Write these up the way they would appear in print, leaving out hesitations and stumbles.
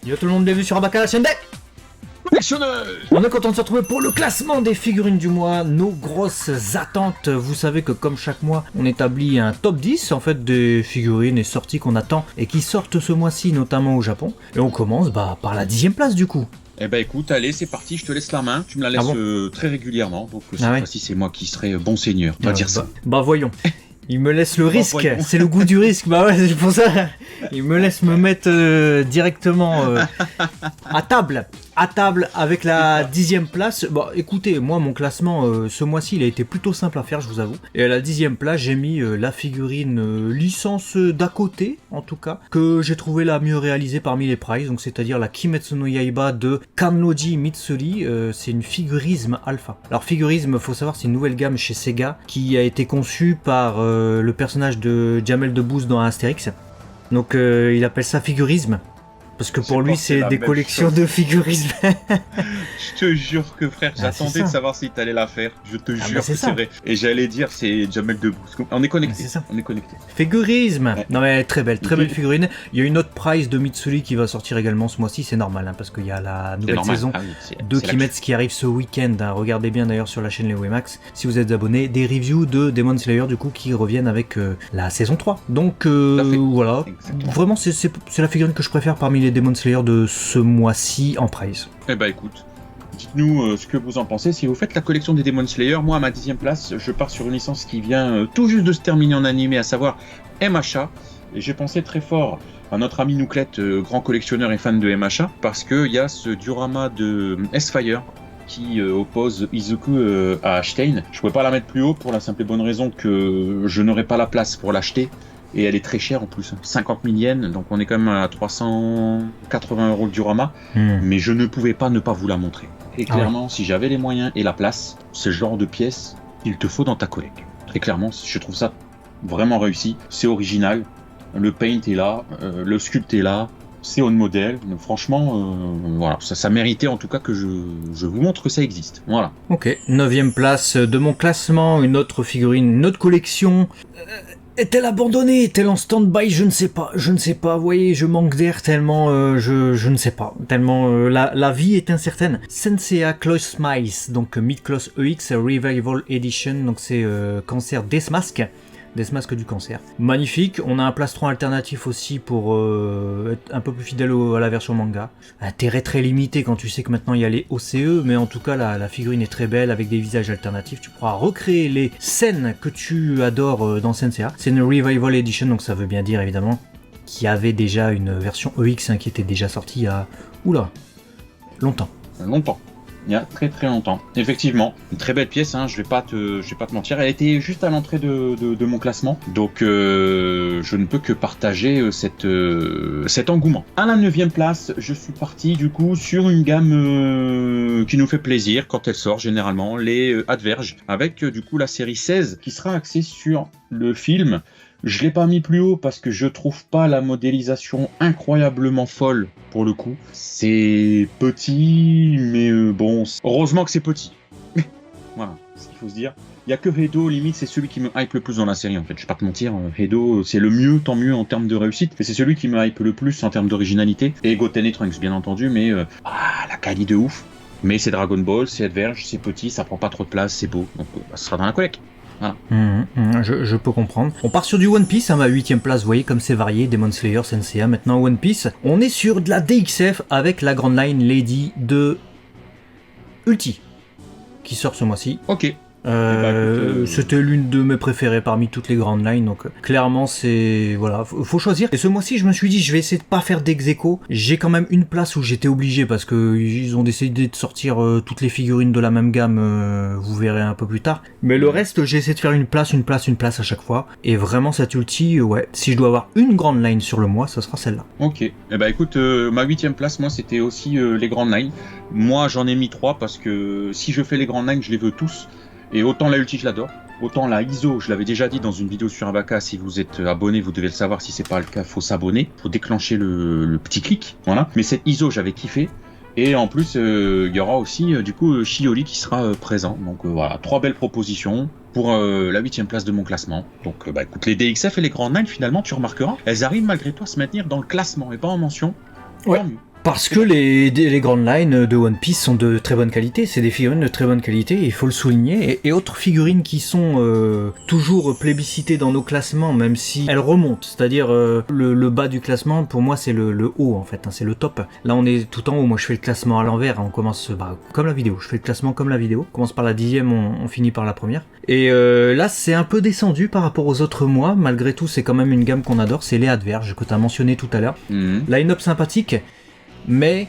Yo tout le monde, bienvenue sur Abaka, la chaîne des collectionneurs. On est content de se retrouver pour le classement des figurines du mois, nos grosses attentes. Vous savez que comme chaque mois, on établit un top 10 en fait des figurines et sorties qu'on attend et qui sortent ce mois-ci, notamment au Japon. Et on commence par la 10e place du coup. Eh ben écoute, allez, c'est parti, je te laisse la main. Tu me la laisses très régulièrement, donc cette fois-ci c'est moi qui serai bon seigneur. On va dire ça. Bah voyons. Il me laisse le risque, c'est le goût du risque, bah ouais, c'est pour ça. Il me laisse me mettre directement à table avec la 10e place. Bon, écoutez, moi mon classement ce mois-ci il a été plutôt simple à faire, je vous avoue. Et à la 10e place, j'ai mis la figurine licence d'à côté, en tout cas, que j'ai trouvé la mieux réalisée parmi les prizes, donc c'est-à-dire la Kimetsu no Yaiba de Kannoji Mitsuri. C'est une figurisme alpha. Alors figurisme, faut savoir, c'est une nouvelle gamme chez Sega qui a été conçue par le personnage de Jamel Debbouze dans Astérix. Donc il appelle ça figurisme. Parce que pour lui, c'est des collections de figurisme. Je te jure que frère, j'attendais de savoir si t'allais la faire. Je te jure que c'est vrai. Et j'allais dire, c'est Jamel Debbouze. On est connecté. On est connecté. Figurisme. Ouais. Non mais très belle figurine. Il y a une autre prize de Mitsuri qui va sortir également ce mois-ci. C'est normal, parce qu'il y a la nouvelle saison de Kimetsu qui arrive ce week-end. Regardez bien d'ailleurs sur la chaîne Leo Max, si vous êtes abonné, des reviews de Demon Slayer du coup qui reviennent avec la saison 3. Donc voilà. Exactement. Vraiment, c'est la figurine que je préfère parmi les Demon Slayer de ce mois-ci en prize. Eh bah écoute, dites-nous ce que vous en pensez. Si vous faites la collection des Demon Slayer, moi à ma 10e place, je pars sur une licence qui vient tout juste de se terminer en animé, à savoir MHA. Et j'ai pensé très fort à notre ami Nouclette, grand collectionneur et fan de MHA, parce qu'il y a ce diorama de S-Fire qui oppose Izuku à Stein. Je pouvais pas la mettre plus haut pour la simple et bonne raison que je n'aurais pas la place pour l'acheter. Et elle est très chère en plus, 50 000 yens, donc on est quand même à 380 € le diorama, mais je ne pouvais pas ne pas vous la montrer. Et clairement, si j'avais les moyens et la place, c'est le genre de pièce qu'il te faut dans ta collecte. Très clairement, je trouve ça vraiment réussi, c'est original, le paint est là, le sculpt est là, c'est on modèle, franchement, voilà, ça méritait en tout cas que je vous montre que ça existe, voilà. Ok, 9e place de mon classement, une autre figurine, une autre collection... Est-elle abandonnée? Est-elle en stand-by? Je ne sais pas. Vous voyez, je manque d'air tellement, je ne sais pas. Tellement, la vie est incertaine. Senseiya Close Smiles, donc Mid-Close EX Revival Edition, donc c'est Cancer Death Mask du cancer. Magnifique, on a un plastron alternatif aussi pour être un peu plus fidèle à la version manga. Intérêt très limité quand tu sais que maintenant il y a les OCE, mais en tout cas la figurine est très belle avec des visages alternatifs. Tu pourras recréer les scènes que tu adores dans Senseiya. C'est une Revival Edition, donc ça veut bien dire évidemment qu'il y avait déjà une version EX qui était déjà sortie il y a... longtemps. Il y a très très longtemps. Effectivement, une très belle pièce, je vais pas te mentir. Elle était juste à l'entrée de mon classement, donc je ne peux que partager cet engouement. À la 9e place, je suis parti du coup sur une gamme qui nous fait plaisir quand elle sort généralement, les Adverge, avec du coup la série 16 qui sera axée sur le film. Je l'ai pas mis plus haut parce que je trouve pas la modélisation incroyablement folle pour le coup. C'est petit, mais bon, heureusement que c'est petit. Voilà, c'est ce qu'il faut se dire. Il y a que Hedo, limite, c'est celui qui me hype le plus dans la série en fait. Je vais pas te mentir, Hedo, c'est le mieux, tant mieux en termes de réussite, mais c'est celui qui me hype le plus en termes d'originalité. Et Goten et Trunks, bien entendu, mais la qualité de ouf. Mais c'est Dragon Ball, c'est Adverge, c'est petit, ça prend pas trop de place, c'est beau, donc ça sera dans la collecte. Voilà. Je peux comprendre. On part sur du One Piece à ma 8e place, vous voyez comme c'est varié, Demon Slayer, Senseiya, maintenant One Piece. On est sur de la DXF avec la Grand Line Lady de Ulti qui sort ce mois-ci. Ok. C'était l'une de mes préférées parmi toutes les grandes lines, donc clairement c'est... Voilà, faut choisir. Et ce mois-ci je me suis dit je vais essayer de pas faire d'ex-aequo. J'ai quand même une place où j'étais obligé parce que ils ont décidé de sortir toutes les figurines de la même gamme, vous verrez un peu plus tard. Mais le reste j'ai essayé de faire une place à chaque fois. Et vraiment cette ulti, ouais, si je dois avoir une grande line sur le mois, ça sera celle-là. Ok, écoute, ma 8e place, moi c'était aussi les grandes lines. Moi j'en ai mis 3 parce que si je fais les grandes lines, je les veux tous. Et autant la ulti je l'adore, autant la ISO, je l'avais déjà dit dans une vidéo sur Abaka, si vous êtes abonné, vous devez le savoir, si c'est pas le cas, faut s'abonner, faut déclencher le petit clic, voilà. Mais cette ISO j'avais kiffé, et en plus il y aura aussi du coup Shioli qui sera présent, donc voilà, 3 belles propositions pour la 8e place de mon classement. Donc écoute, les DXF et les Grand Nine finalement tu remarqueras, elles arrivent malgré tout à se maintenir dans le classement et pas en mention, ouais. Tant mieux. Parce que les Grand Line de One Piece sont de très bonne qualité, c'est des figurines de très bonne qualité, il faut le souligner, et autres figurines qui sont toujours plébiscitées dans nos classements, même si elles remontent, c'est-à-dire le bas du classement, pour moi c'est le haut en fait, hein, c'est le top. Là on est tout en haut, moi je fais le classement à l'envers, on commence comme la vidéo, je fais le classement comme la vidéo, on commence par la 10e, on finit par la première. Et là c'est un peu descendu par rapport aux autres mois, malgré tout c'est quand même une gamme qu'on adore, c'est les Adverges que tu as mentionné tout à l'heure. Line-up sympathique, mais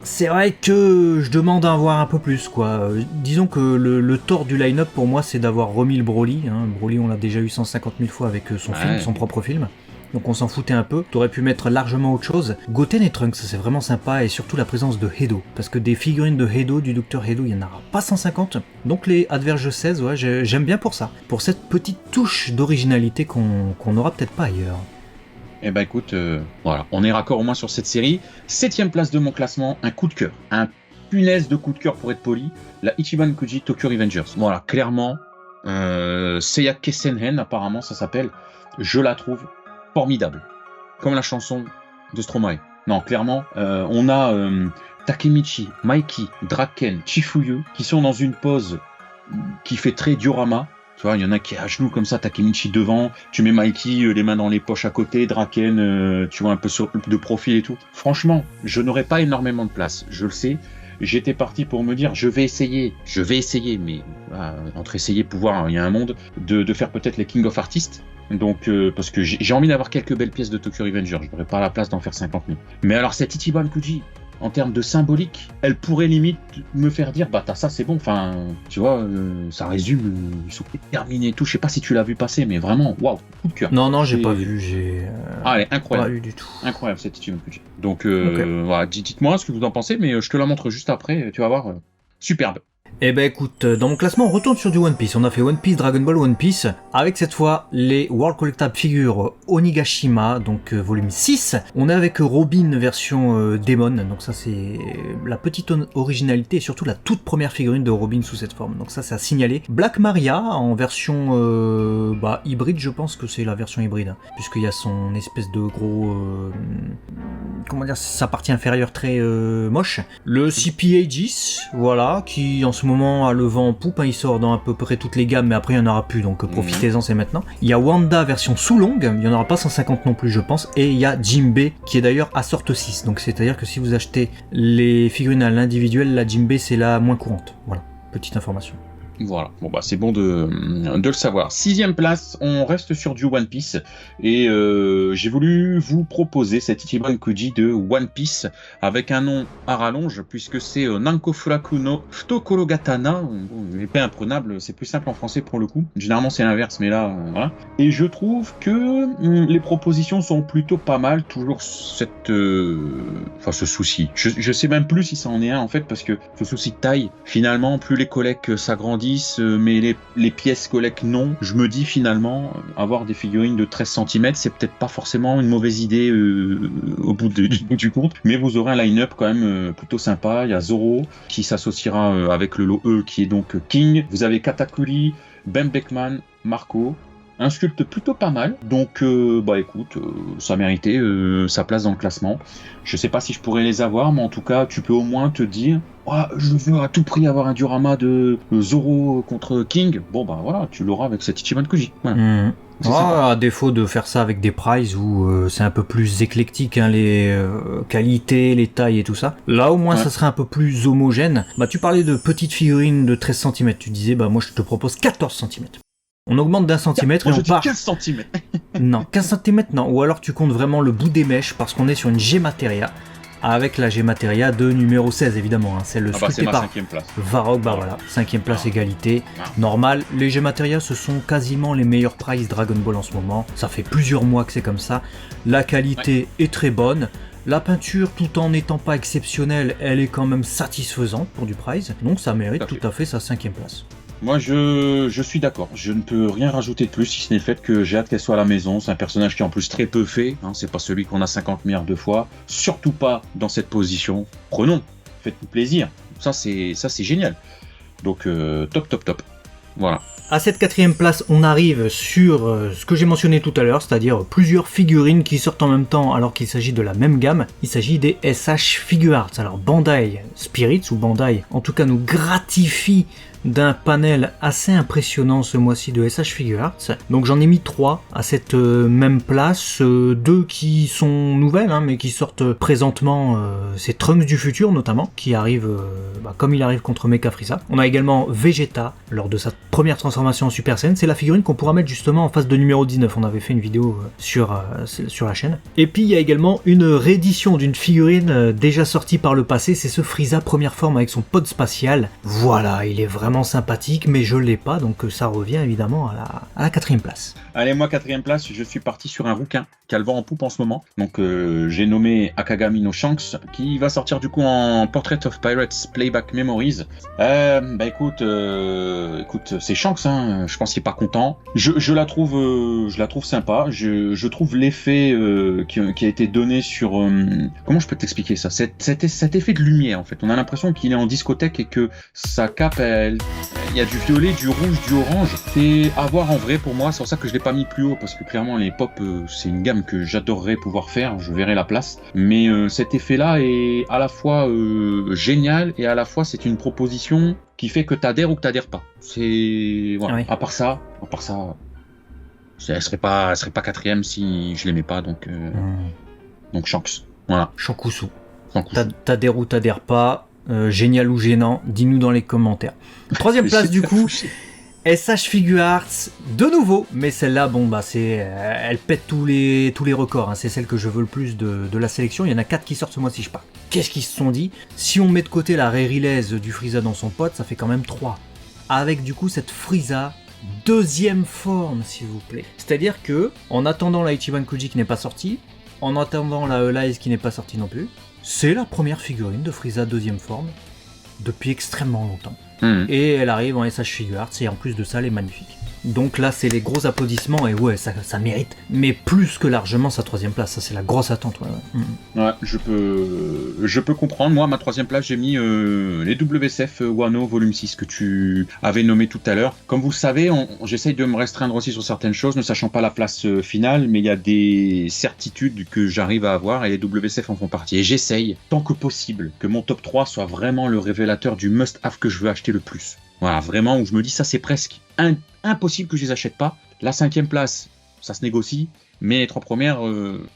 c'est vrai que je demande à en voir un peu plus, quoi. Disons que le tort du line-up pour moi c'est d'avoir remis le Broly. Broly on l'a déjà eu 150 000 fois avec son film, son propre film. Donc on s'en foutait un peu. T'aurais pu mettre largement autre chose. Goten et Trunks, c'est vraiment sympa, et surtout la présence de Hedo. Parce que des figurines de Hedo, du Dr Hedo, il n'y en aura pas 150. Donc les Adverge 16, ouais, j'aime bien pour ça. Pour cette petite touche d'originalité qu'on n'aura peut-être pas ailleurs. Eh ben écoute, voilà, on est raccord au moins sur cette série. 7ème place de mon classement, un coup de cœur. Un punaise de coup de cœur pour être poli. La Ichiban Kuji Tokyo Revengers. Voilà, clairement, Seiya Kessenhen, apparemment ça s'appelle. Je la trouve formidable. Comme la chanson de Stromae. Non, clairement, on a Takemichi, Mikey, Draken, Chifuyu qui sont dans une pose qui fait très diorama. Tu vois, il y en a qui est à genoux comme ça, Takemichi devant, tu mets Mikey les mains dans les poches à côté, Draken, tu vois, un peu de profil et tout. Franchement, je n'aurais pas énormément de place, je le sais. J'étais parti pour me dire, je vais essayer, mais entre essayer et pouvoir, il y a un monde, de faire peut-être les King of Artists. Donc, parce que j'ai envie d'avoir quelques belles pièces de Tokyo Revenger, je n'aurais pas la place d'en faire 50 000. Mais alors, cette Ichiban Kuji, en termes de symbolique, elle pourrait limite me faire dire, bah t'as ça, c'est bon, enfin, tu vois, ça résume, ils sont terminés et tout. Je sais pas si tu l'as vu passer, mais vraiment, waouh, coup de cœur. Non, j'ai pas vu, Ah, elle est incroyable. Pas vu du tout. Incroyable cette Ichiban Kuji. Donc, voilà, dites-moi ce que vous en pensez, mais je te la montre juste après, tu vas voir, superbe. Eh ben écoute, dans mon classement on retourne sur du One Piece. On a fait One Piece, Dragon Ball, One Piece, avec cette fois les World Collectable Figures Onigashima, donc volume 6. On est avec Robin version Demon, donc ça c'est la petite originalité et surtout la toute première figurine de Robin sous cette forme. Donc ça c'est à signaler. Black Maria en version hybride, je pense que c'est la version hybride, puisqu'il y a son espèce de gros... comment dire, sa partie inférieure très moche. Le CPA 10, voilà, qui en ce moment a le vent en poupe, il sort dans à peu près toutes les gammes, mais après il n'y en aura plus, donc profitez-en, c'est maintenant. Il y a Wanda version Sulong, il n'y en aura pas 150 non plus je pense, et il y a Jinbe qui est d'ailleurs à sorte 6, donc c'est-à-dire que si vous achetez les figurines à l'individuel, la Jinbe c'est la moins courante. Voilà, petite information. Voilà, bon bah c'est bon de le savoir. 6ème place, on reste sur du One Piece et j'ai voulu vous proposer cette Ichiban Kuji de One Piece avec un nom à rallonge puisque c'est Nanko Furaku no Futokorogatana, épée imprenable, c'est plus simple en français pour le coup. Généralement c'est l'inverse, mais là voilà. Et je trouve que les propositions sont plutôt pas mal, toujours cette ce souci. Je sais même plus si ça en est un en fait parce que ce souci de taille, finalement plus les collects s'agrandissent, mais les pièces collectent non. Je me dis finalement, avoir des figurines de 13 cm, c'est peut-être pas forcément une mauvaise idée au bout du compte, mais vous aurez un line-up quand même plutôt sympa. Il y a Zoro qui s'associera avec le lot E qui est donc King. Vous avez Katakuri, Ben Beckman, Marco. Un sculpte plutôt pas mal, donc écoute, ça méritait sa place dans le classement. Je sais pas si je pourrais les avoir, mais en tout cas, tu peux au moins te dire, je veux à tout prix avoir un diorama de Zoro contre King. Bon bah voilà, tu l'auras avec cette Ichiban Kuji. Voilà. À défaut de faire ça avec des prices où c'est un peu plus éclectique, les qualités, les tailles et tout ça. Là au moins ça serait un peu plus homogène. Bah tu parlais de petites figurines de 13 cm, tu disais moi je te propose 14 cm. On augmente d'1 centimètre et on part... 15 cm. Non, 15 cm non. Ou alors tu comptes vraiment le bout des mèches parce qu'on est sur une G-Materia. Avec la G-Materia de numéro 16 évidemment. Celle c'est ma par 5ème place. Varrock, voilà. 5ème place égalité. Normal. Les G-Materia ce sont quasiment les meilleurs price Dragon Ball en ce moment. Ça fait plusieurs mois que c'est comme ça. La qualité est très bonne. La peinture, tout en n'étant pas exceptionnelle, elle est quand même satisfaisante pour du price. Donc ça mérite tout à fait sa 5ème place. Moi, je suis d'accord. Je ne peux rien rajouter de plus, si ce n'est le fait que j'ai hâte qu'elle soit à la maison. C'est un personnage qui est en plus très peu fait. C'est pas celui qu'on a 50 milliards de fois. Surtout pas dans cette position. Prenons, faites-nous plaisir. Ça, c'est génial. Donc, top. Voilà. À cette 4e place, on arrive sur ce que j'ai mentionné tout à l'heure, c'est-à-dire plusieurs figurines qui sortent en même temps alors qu'il s'agit de la même gamme. Il s'agit des SH Figuarts. Alors Bandai Spirits, ou Bandai en tout cas nous gratifie d'un panel assez impressionnant ce mois-ci de SH Figuarts. Donc j'en ai mis 3 à cette même place, 2 qui sont nouvelles mais qui sortent présentement, c'est Trunks du futur notamment, qui arrive comme il arrive contre Mecha Frieza. On a également Vegeta lors de sa première transformation en Super Saiyan, c'est la figurine qu'on pourra mettre justement en face de numéro 19, on avait fait une vidéo sur la chaîne. Et puis il y a également une réédition d'une figurine déjà sortie par le passé, c'est ce Frieza première forme avec son pod spatial. Voilà, il est vraiment sympathique, mais je l'ai pas, donc ça revient évidemment à la 4e place. Allez, moi 4e place, je suis parti sur un rouquin qui a le vent en poupe en ce moment. Donc j'ai nommé Akagami no Shanks, qui va sortir du coup en Portrait of Pirates Playback Memories. Écoute, c'est Shanks, je pense qu'il est pas content. Je la trouve sympa. Je trouve l'effet qui a été donné sur comment je peux t'expliquer ça, cet effet de lumière en fait. On a l'impression qu'il est en discothèque et que sa cape, il y a du violet, du rouge, du orange. C'est à voir en vrai pour moi. C'est pour ça que je l'ai pas mis plus haut, parce que clairement les pop c'est une gamme que j'adorerais pouvoir faire. Je verrai la place. Mais cet effet-là est à la fois génial et à la fois c'est une proposition qui fait que t'adhères ou que t'adhères pas. C'est voilà. Oui. À part ça, elle serait pas 4e si je l'aimais pas. Donc Shanks. Voilà. Shankusu. T'adhères ou t'adhères pas, génial ou gênant, dis-nous dans les commentaires. 3e place du coup, SH Figuarts, de nouveau, mais celle-là, elle pète tous les records, c'est celle que je veux le plus de la sélection. Il y en a 4 qui sortent ce mois-ci, je sais pas. Qu'est-ce qu'ils se sont dit? Si on met de côté la ré-release du Frieza dans son pod, ça fait quand même 3. Avec du coup cette Frieza 2e forme, s'il vous plaît. C'est-à-dire que, en attendant la Ichiban Kuji qui n'est pas sortie, en attendant la Elize qui n'est pas sortie non plus, c'est la première figurine de Frieza 2e forme depuis extrêmement longtemps. Et elle arrive en SH Figuarts, et en plus de ça, elle est magnifique. Donc là, c'est les gros applaudissements, et ouais, ça mérite, mais plus que largement sa 3e place, ça c'est la grosse attente. Ouais, je peux comprendre. Moi, ma 3e place, j'ai mis les WCF Wano Volume 6 que tu avais nommé tout à l'heure. Comme vous le savez, j'essaye de me restreindre aussi sur certaines choses, ne sachant pas la place finale, mais il y a des certitudes que j'arrive à avoir, et les WCF en font partie. Et j'essaye, tant que possible, que mon top 3 soit vraiment le révélateur du must-have que je veux acheter le plus. Voilà, vraiment, où je me dis, ça c'est presque impossible que je les achète pas. La 5e place, ça se négocie, mais les 3 premières,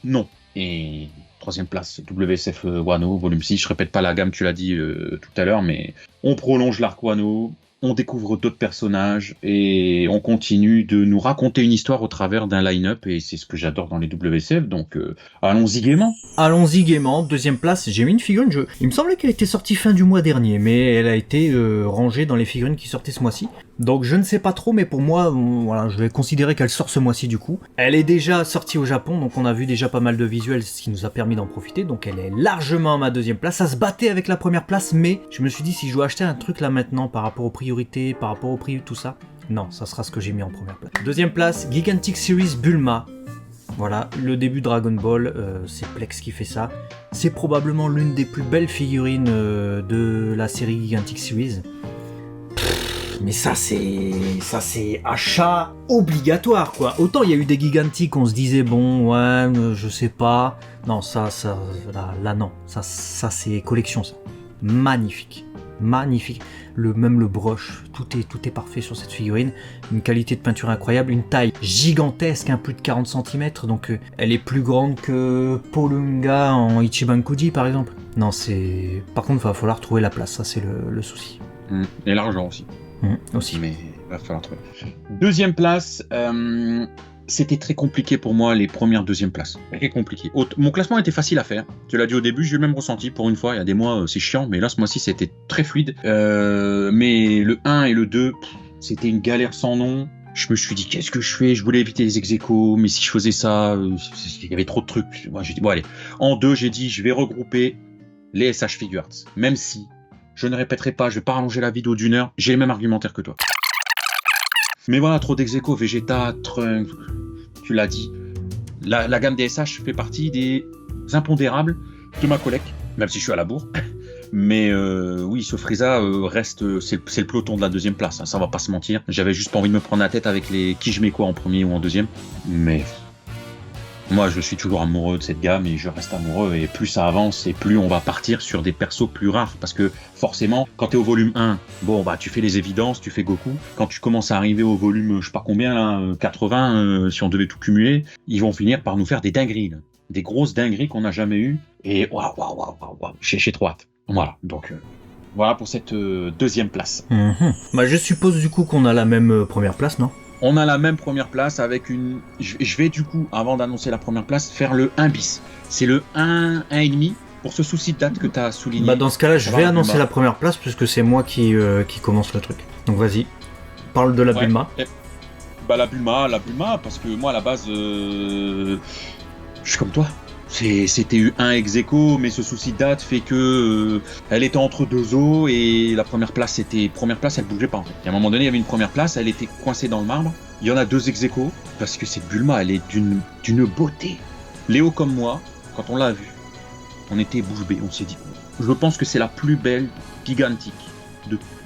non. Et 3e place, WCF Wano, volume 6, je répète pas la gamme, tu l'as dit tout à l'heure, mais on prolonge l'arc Wano, on découvre d'autres personnages, et on continue de nous raconter une histoire au travers d'un line-up, et c'est ce que j'adore dans les WCF, donc allons-y gaiement. Allons-y gaiement, 2e place, j'ai mis une figurine, il me semblait qu'elle était sortie fin du mois dernier, mais elle a été rangée dans les figurines qui sortaient ce mois-ci. Donc je ne sais pas trop, mais pour moi, voilà, je vais considérer qu'elle sort ce mois-ci du coup. Elle est déjà sortie au Japon, donc on a vu déjà pas mal de visuels, ce qui nous a permis d'en profiter, donc elle est largement à ma 2e place. Ça se battait avec la 1re place, mais je me suis dit, si je dois acheter un truc là maintenant, par rapport aux priorités, par rapport au prix, tout ça, non, ça sera ce que j'ai mis en 1re place. 2e place, Gigantic Series Bulma. Voilà, le début Dragon Ball, c'est Plex qui fait ça. C'est probablement l'une des plus belles figurines de la série Gigantic Series. Mais ça c'est achat obligatoire quoi. Autant il y a eu des Gigantiques, on se disait bon ouais je sais pas. Non là non, ça c'est collection ça. Magnifique. Même le broche, tout est parfait sur cette figurine. Une qualité de peinture incroyable, une taille gigantesque, plus de 40 cm, donc elle est plus grande que Polunga en Ichiban Kuji par exemple. Non par contre il va falloir trouver la place, ça c'est le souci. Et l'argent aussi. Aussi. Mais il va falloir trouver. 2e place, c'était très compliqué pour moi les premières 2e places. Très compliqué. Mon classement était facile à faire. Tu l'as dit au début, j'ai eu le même ressenti. Pour une fois, il y a des mois c'est chiant, mais là ce mois-ci c'était très fluide. Mais le 1 et le 2, c'était une galère sans nom. Je me suis dit qu'est-ce que je fais? Je voulais éviter les ex-aequo, mais si je faisais ça, il y avait trop de trucs. Moi j'ai dit bon allez. En 2, j'ai dit je vais regrouper les SH Figuarts. Même si je ne répéterai pas, je vais pas rallonger la vidéo d'1 heure, j'ai le même argumentaire que toi. Mais voilà, trop d'ex-aequo, Vegeta, Trunks, tu l'as dit. La gamme des SH fait partie des impondérables de ma collecte. même si je suis à la bourre. Mais oui, ce Frieza reste, c'est le peloton de la deuxième place, hein, ça on va pas se mentir. J'avais juste pas envie de me prendre la tête avec les qui je mets quoi en premier ou en deuxième. Mais moi je suis toujours amoureux de cette gamme et je reste amoureux, et plus ça avance et plus on va partir sur des persos plus rares, parce que forcément quand t'es au volume 1, bon bah tu fais les évidences, tu fais Goku. Quand tu commences à arriver au volume je sais pas combien là, 80, si on devait tout cumuler, ils vont finir par nous faire des dingueries là. Des grosses dingueries qu'on n'a jamais eues, et waouh, j'ai trop hâte. Voilà, donc voilà pour cette deuxième place. Bah, je suppose du coup qu'on a la même première place, non? On a la même première place avec une... Je vais du coup, avant d'annoncer la première place, faire le 1 bis. C'est le 1,5 pour ce souci de date que tu as souligné. Bah dans ce cas-là, je vais annoncer la première place puisque c'est moi qui commence le truc. Donc vas-y, parle de la Bulma. Bah la Bulma, parce que moi à la base, je suis comme toi. C'était eu un ex-aequo, mais ce souci de date fait que elle était entre deux eaux, et la première place, elle bougeait pas en fait. Et à un moment donné, il y avait une première place, elle était coincée dans le marbre. Il y en a deux ex-aequo, parce que cette Bulma, elle est d'une beauté. Léo comme moi, quand on l'a vue, on était bouche bée, on s'est dit, je pense que c'est la plus belle gigantique.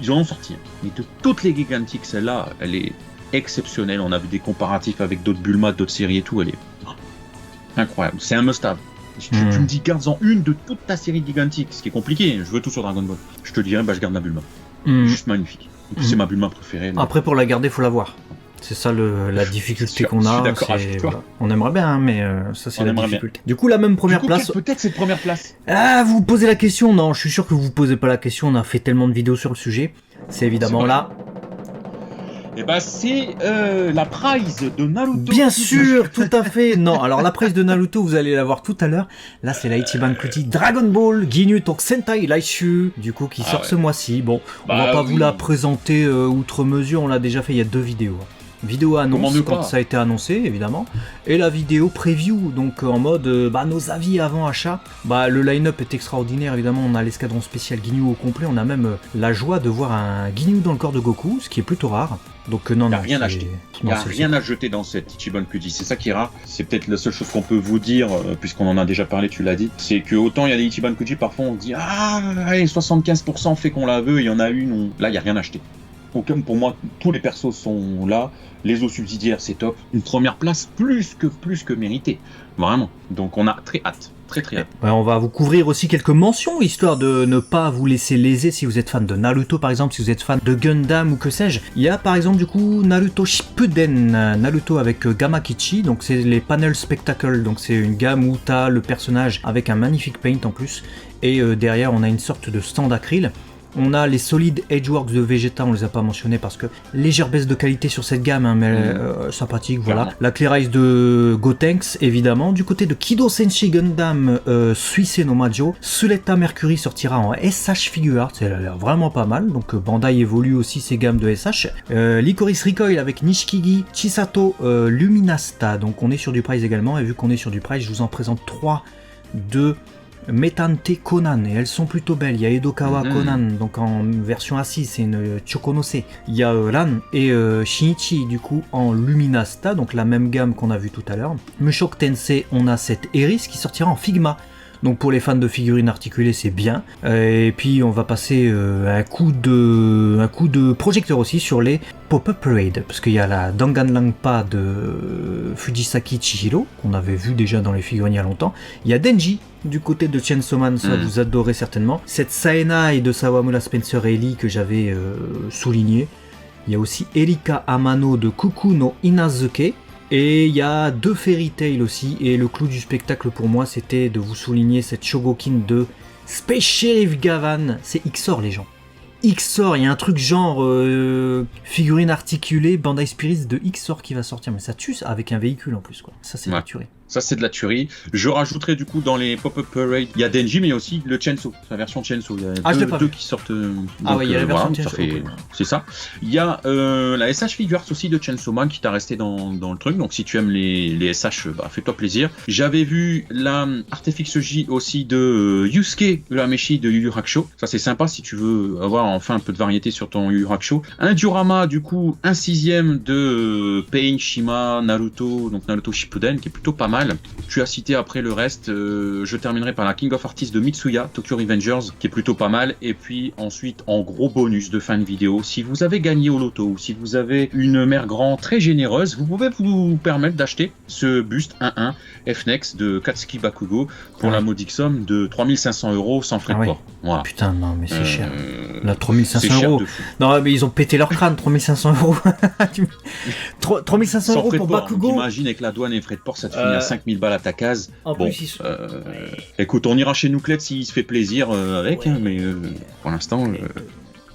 Ils en ont sorti, mais de toutes les gigantiques, celle-là, elle est exceptionnelle. On a vu des comparatifs avec d'autres Bulma, d'autres séries et tout, elle est incroyable, c'est un must-have. Tu me dis garde-en une de toute ta série gigantique, ce qui est compliqué, je veux tout sur Dragon Ball. Je te dirais, bah je garde ma Bulma. Juste magnifique. C'est ma Bulma préférée. Donc... Après, pour la garder, faut la voir. C'est ça la difficulté qu'on a. D'accord avec toi. Voilà. On aimerait bien, hein, mais ça c'est la difficulté. Bien. Du coup, la même première place. Peut-être cette première place. Ah, vous posez la question? Non, je suis sûr que vous posez pas la question. On a fait tellement de vidéos sur le sujet. C'est évidemment là. Et bah c'est la prize de Naruto. Bien sûr, tout à fait. Non, alors la prize de Naruto, vous allez la voir tout à l'heure. Là, c'est la Ichiban Kuti Dragon Ball Ginyu Tokusentai Laishu, du coup, qui sort ce mois-ci. Bon, on va pas vous la présenter outre mesure. On l'a déjà fait il y a 2 vidéos. Vidéo annonce quand ça a été annoncé, évidemment, et la vidéo preview, donc en mode nos avis avant achat. Le line-up est extraordinaire, évidemment. On a l'escadron spécial Ginyu au complet. On a même la joie de voir un Ginyu dans le corps de Goku, ce qui est plutôt rare. Donc non, il n'y a rien à acheter. Il n'y a rien à jeter dans cette Ichiban Kuti. C'est ça qui est rare. C'est peut-être la seule chose qu'on peut vous dire, puisqu'on en a déjà parlé, tu l'as dit. C'est que autant il y a des Ichiban Kuti, parfois on se dit allez, 75% fait qu'on la veut, il y en a une. Là, il n'y a rien à acheter. Aucun, pour moi, tous les persos sont là. Les eaux subsidiaires, c'est top. Une première place plus que méritée. Vraiment. Donc on a très hâte. Très hâte. Ouais, on va vous couvrir aussi quelques mentions, histoire de ne pas vous laisser léser si vous êtes fan de Naruto par exemple, si vous êtes fan de Gundam ou que sais-je. Il y a par exemple du coup Naruto Shippuden, Naruto avec Gamakichi, donc c'est les panels spectacles, donc c'est une gamme où t'as le personnage avec un magnifique paint en plus, et derrière on a une sorte de stand acryl. On a les solides Edgeworks de Vegeta, on les a pas mentionnés parce que légère baisse de qualité sur cette gamme, hein, mais sympathique, voilà. La Clear Eyes de Gotenks, évidemment. Du côté de Kido Senshi Gundam Suisei no Majo, Suletta Mercury sortira en SH Figure Art, elle a l'air vraiment pas mal, donc Bandai évolue aussi ses gammes de SH. Licorice Recoil avec Nishikigi, Chisato, Luminasta, donc on est sur du price également, et vu qu'on est sur du price, je vous en présente 3 de Metante Conan, et elles sont plutôt belles. Il y a Edokawa Conan, donc en version assise, c'est une Chokonose. Il y a Ran et Shinichi, du coup, en Luminasta, donc la même gamme qu'on a vu tout à l'heure. Mushoku Tensei, on a cette Eris qui sortira en Figma. Donc pour les fans de figurines articulées, c'est bien. Et puis on va passer un coup de projecteur aussi sur les Pop-Up Parade, parce qu'il y a la Danganronpa de Fujisaki Chihiro, qu'on avait vu déjà dans les figurines il y a longtemps. Il y a Denji du côté de Chainsaw Man, ça vous adorez certainement. Cette Saenai de Sawamura Spencer Ely que j'avais souligné. Il y a aussi Erika Amano de Kuku no Inazuke. Et il y a 2 Fairy Tail aussi, et le clou du spectacle pour moi c'était de vous souligner cette Shogokin de Space Sheriff Gavan. C'est XOR les gens. XOR, il y a un truc genre figurine articulée, Bandai Spirits de XOR qui va sortir, mais ça tue avec un véhicule en plus, quoi. Ça c'est la tuerie. Ça c'est de la tuerie. Je rajouterai du coup dans les Pop-Up Parade, il y a Denji mais il y a aussi le Chainsaw, la version Chainsaw. Il y a deux qui sortent. Donc, il y a la version Chainsaw. C'est ça. Il y a la SH Figure Arts aussi de Chainsaw Man qui t'a resté dans le truc. Donc si tu aimes les SH, fais-toi plaisir. J'avais vu la Artefix J aussi de Yusuke Urameshi de Yu Yu Hakusho. Ça c'est sympa si tu veux avoir enfin un peu de variété sur ton Yu Yu Hakusho. Un diorama du coup, un 6ème de Pain, Shima, Naruto, donc Naruto Shippuden qui est plutôt pas mal. mal. Tu as cité après le reste, je terminerai par la King of Artists de Mitsuya, Tokyo Revengers, qui est plutôt pas mal. Et puis ensuite, en gros bonus de fin de vidéo, si vous avez gagné au loto ou si vous avez une mère grand très généreuse, vous pouvez vous permettre d'acheter ce buste 1-1 FNEX de Katsuki Bakugo pour la modique somme de 3500 € sans frais de port. Voilà. Putain, non, mais c'est cher. Là, 3500 c'est cher €. de fou. Non, mais ils ont pété leur crâne, 3500 €. 3500 Sans € frais pour de port. Bakugo. Imagine avec la douane et les frais de port, ça te finit à 5000 balles à ta case. En bon, plus, ils sont... écoute, on ira chez Nuclette s'il se fait plaisir avec, Ouais. hein, mais pour l'instant,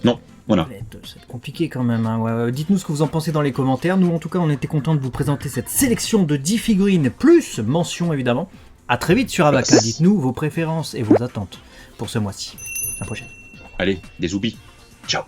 non. Voilà. C'est compliqué quand même. Hein. Ouais. Dites-nous ce que vous en pensez dans les commentaires. Nous, en tout cas, on était contents de vous présenter cette sélection de 10 figurines, plus mention évidemment. À très vite sur Abaka. Dites-nous vos préférences et vos attentes pour ce mois-ci. À la prochaine. Allez, des zoubis. Ciao.